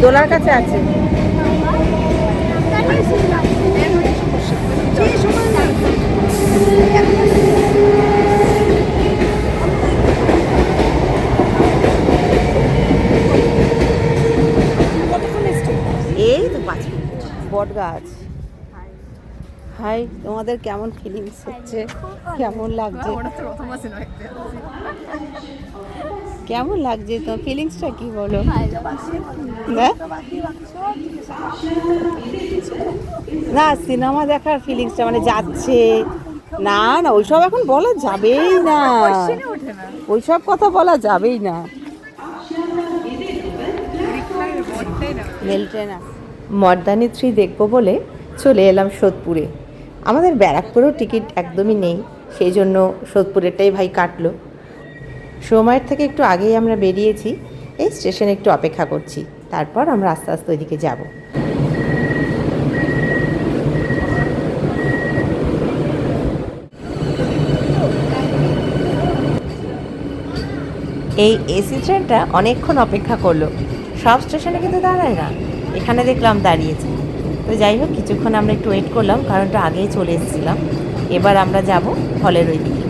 দোলার কাছে আছে। এই তো 5 মিনিট। বট গাছ। হাই, তোমাদের কেমন ফিলিংস হচ্ছে? কেমন লাগছে? কেমন লাগছে তো? ফিলিংসটা কি বলো? না, সিনেমা দেখার ফিলিংসটা মানে যাচ্ছে না না, ওইসব এখন বলা যাবেই না, ওইসব কথা বলা যাবেই না। মর্দানি 3 দেখবো বলে চলে এলাম সোদপুরে। আমাদের ব্যারাকপুরেও টিকিট একদমই নেই, সেই জন্য সোদপুরেরটাই ভাই কাটলো। সময়ের থেকে একটু আগেই আমরা বেরিয়েছি, এই স্টেশনে একটু অপেক্ষা করছি, তারপর আমরা আস্তে আস্তে ওইদিকে যাব। এই এসি ট্রেনটা অনেকক্ষণ অপেক্ষা করলো, সব স্টেশনে কিন্তু দাঁড়ায় না, এখানে দেখলাম দাঁড়িয়েছে। তো যাই হোক, কিছুক্ষণ আমরা একটু ওয়েট করলাম, কারণ একটু আগেই চলে এসেছিলাম। এবার আমরা যাব হলের ওই দিকে,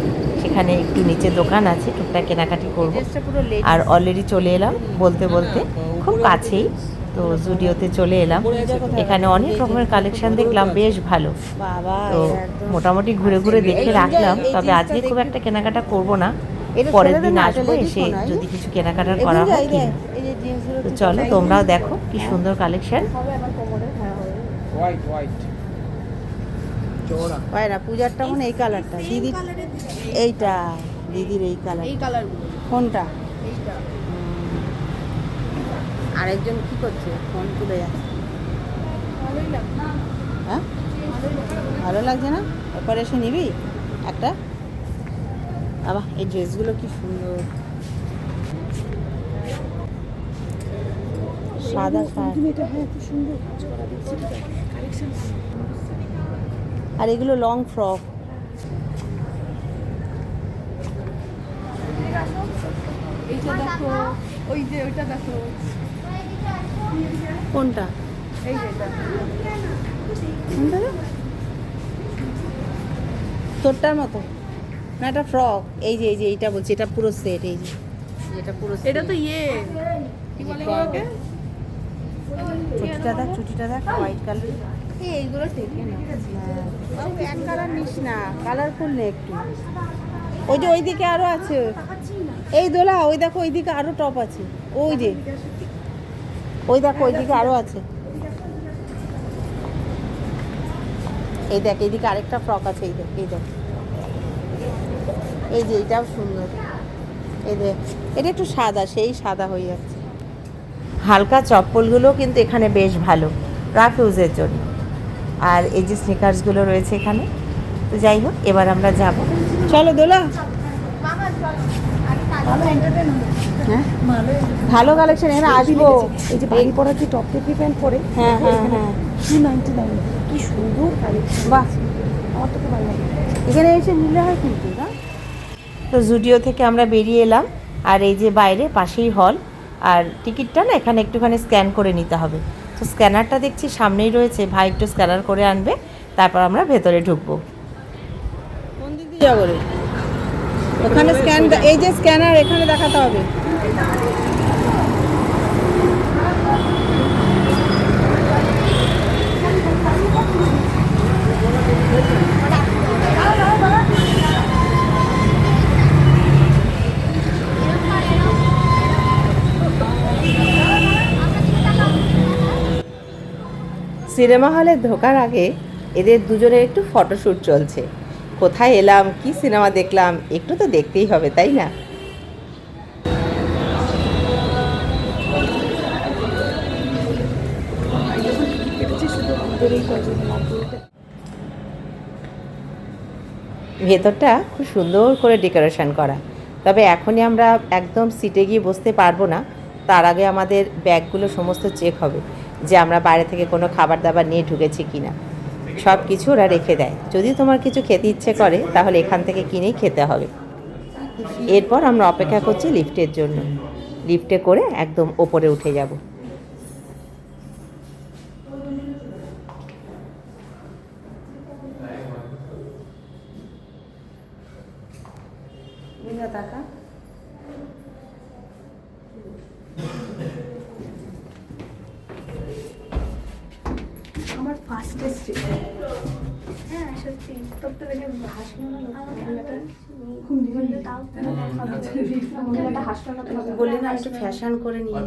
সেখানে একটু নিচে দোকান আছে, টুকটাক কেনাকাটি করব। আর অলরেডি চলে এলাম বলতে বলতে, খুব কাছেই। তো জুডিওতে চলে এলাম, এখানে অনেক রকমের কালেকশন দেখলাম, বেশ ভালো। তো মোটামুটি ঘুরে ঘুরে দেখে রাখলাম, তবে আজকে খুব একটা কেনাকাটা করব না, পরের দিন আসবো, এসে যদি কিছু কেনাকাটার করা হয় কিনবো। তো চলো তোমরাও দেখো কি সুন্দর কালেকশন। পূজারটা মনে এই কালারটা, দিদির এইটা, দিদির এই কালার। কোনটা? আরেকজন কি করছে? ফোন তুলে যাচ্ছে। হ্যাঁ, ভালো লাগছে না? এরপরে এসে নিবি একটা। আবার এই ড্রেসগুলো কি সুন্দর, সাদা শার্ট, আর এগুলো লং ফ্রক। এইটা দেখো, ওই যে ওইটা দেখো। কোনটা? এই যেটা। কোনটা রে? তোরটার মতো না, এটা ফ্রক। এই যে এইটা বলছি, এটা পুরো সেট। এই যে এটা পুরো সেট। এটা তো কি বলে ওকে? চুটিটা দেখ হোয়াইট কালার। এইগুলো টেকে না, এক কালার নিস না, কালারফুল নে একটু। ওই যে ওইদিকে আরো আছে, এই দোলা, ওই দেখো ওইদিকে আরো টপ আছে, ওই যে ওই দেখো ওইদিকে আরো আছে। এই দেখ, এইদিকে আরেকটা ফ্রক আছে, এই দেখ, এই যে এইটাও সুন্দর। এই দেখ, এটা একটু সাদা, সেই সাদা হয়ে যাচ্ছে। হালকা চপ্পলগুলো কিন্তু এখানে বেশ ভালো, রাফ ইউজের জন্য। আর এই যে স্নিকার্সগুলো রয়েছে এখানে। তো যাই হোক, এবার আমরা যাব। চলো দোলা। হ্যাঁ, ভালো কালেকশন, এখানে আসবো। এই যে বাড়ি পড়ার যে টপ টেপি প্যান্ট পরে, হ্যাঁ হ্যাঁ হ্যাঁ, 299, কি সুন্দর কালেকশন। বাহ, আমার তো খুব ভালো লাগে। এখানে এসে নিলে হয় কিন্তু না। তো জুডিও থেকে আমরা বেরিয়ে এলাম, আর এই যে বাইরে পাশেই হল, আর টিকিটটা না এখানে একটুখানি স্ক্যান করে নিতে হবে। তো স্ক্যানারটা দেখছি সামনেই রয়েছে, ভাই একটু স্ক্যানার করে আনবে, তারপর আমরা ভেতরে ঢুকবো। কোন দিক দিয়ে যাবো রে? ওখানে স্ক্যান, এই যে স্ক্যানার এখানে দেখাতে হবে। সিনেমা হলে ঢোকার আগে এদের দুজনের একটু ফটোশ্যুট চলছে। কোথায় এলাম, কি সিনেমা দেখলাম, একটু তো দেখতেই হবে, তাই না? ভেতরটা খুব সুন্দর করে ডেকোরেশন করা, তবে এখনই আমরা একদম সিটে গিয়ে বসতে পারবো না। তার আগে আমাদের ব্যাগগুলো সমস্ত চেক হবে, যে আমরা বাইরে থেকে কোনো খাবার দাবার নিয়ে ঢুকেছি কিনা। সব কিছু ওরা রেখে দেয়, যদি তোমার কিছু খেতে ইচ্ছে করে তাহলে এখান থেকে কিনেই খেতে হবে। এরপর আমরা অপেক্ষা করছি লিফটের জন্য। লিফটে করে একদম ওপরে উঠে যাব। টাকা আমার ফার্স্ট টেস্ট হ্যাঁ সত্যি তোর তো দেখে হাসলো না ঘুমনি করলে তাও হাসলো না তো বললি না একটু ফ্যাশন করে নিয়ে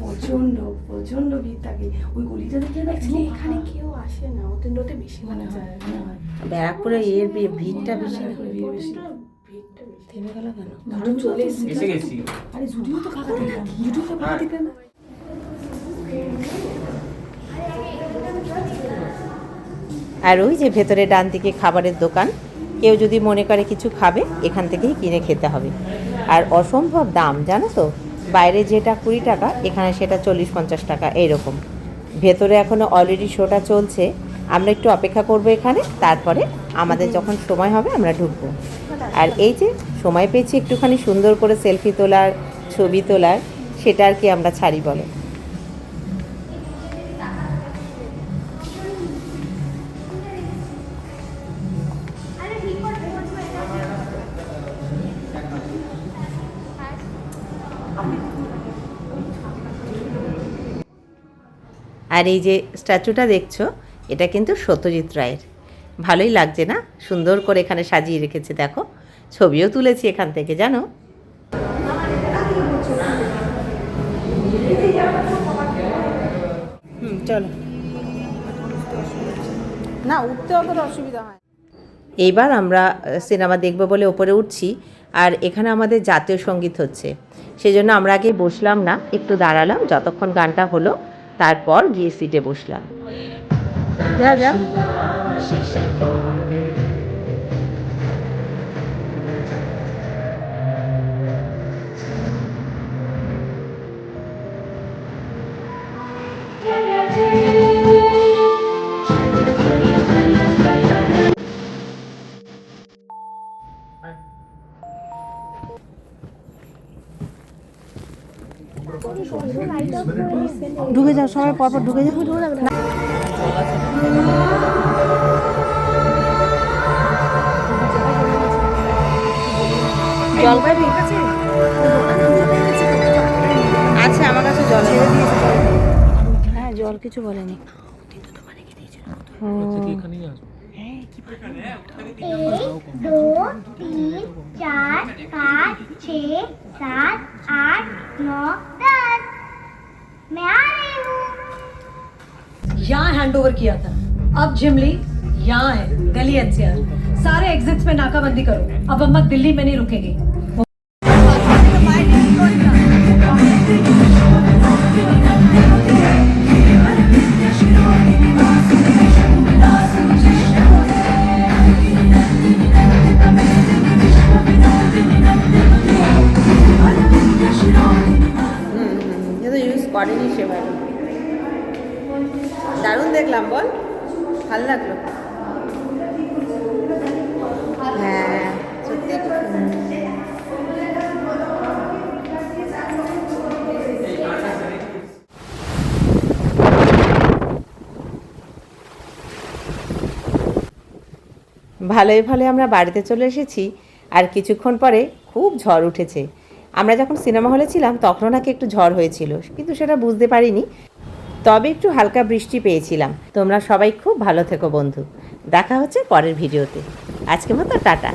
প্রচন্ড প্রচন্ড ভিড় থাকে ওই গলিটা দেখে দেখছি এখানে কেউ আসে না অতীন্দ্রতে বেশি মনে হয় ব্যারাকপুরে এর ভিড়টা বেশি ভিড় বেশি থেমে গেল কেন? কারণ চলে এসে গেছি আরে জুডিও তো ফাঁকা দিল না জুডিও তো ফাঁকা দিল না আর ওই যে ভেতরে ডান দিকে খাবারের দোকান, কেউ যদি মনে করে কিছু খাবে এখান থেকেই কিনে খেতে হবে। আর অসম্ভব দাম জানো তো, বাইরে যেটা 20 টাকা এখানে সেটা 40-50 টাকা এইরকম। ভেতরে এখনও অলরেডি শোটা চলছে, আমরা একটু অপেক্ষা করব এখানে, তারপরে আমাদের যখন সময় হবে আমরা ঢুকবো। আর এই যে সময় পেয়েছি একটুখানি সুন্দর করে সেলফি তোলার, ছবি তোলার, সেটা আর কি আমরা ছাড়ি বলো। আর এই যে স্ট্যাচুটা দেখছো, এটা কিন্তু সত্যজিৎ রায়ের। ভালোই লাগছে না? সুন্দর করে এখানে সাজিয়ে রেখেছে, দেখো ছবিও তুলেছি এখান থেকে জানো। চলো না, উঠতে অত অসুবিধা হয়। এইবার আমরা সিনেমা দেখবো বলে ওপরে উঠছি, আর এখানে আমাদের জাতীয় সঙ্গীত হচ্ছে, সেজন্য আমরা আগে বসলাম না, একটু দাঁড়ালাম, যতক্ষণ গানটা হলো তারপর গিয়ে সিটে বসলাম। যা যা ঢুকে যাও, সবাই পরপর ঢুকে যাও। জল খাবি? আছে আমার কাছে জল, হ্যাঁ জল কিছু বলেনি। एक दो तीन चार पाँच 6 7 8 9 10 मैं आ रही हूँ। यहाँ हैंड ओवर किया था, अब जिमली यहाँ है, गली एनसीआर। सारे एग्जिट्स में नाकाबंदी करो, अब अम्मा दिल्ली में नहीं रुकेगी। ইউজ করেনি সেভাবে। দারুণ দেখলাম, বল ভালো লাগলো। হ্যাঁ সত্যি ভালোই ভালো আমরা বাড়িতে চলে এসেছি। আর কিছুক্ষণ পরে খুব ঝড় উঠেছে। আমরা যখন সিনেমা হলে ছিলাম তখনও নাকি একটু ঝড় হয়েছিল, কিন্তু সেটা বুঝতে পারিনি, তবে একটু হালকা বৃষ্টি পেয়েছিলাম। তোমরা সবাই খুব ভালো থেকো বন্ধু, দেখা হচ্ছে পরের ভিডিওতে। আজকের মতো টাটা।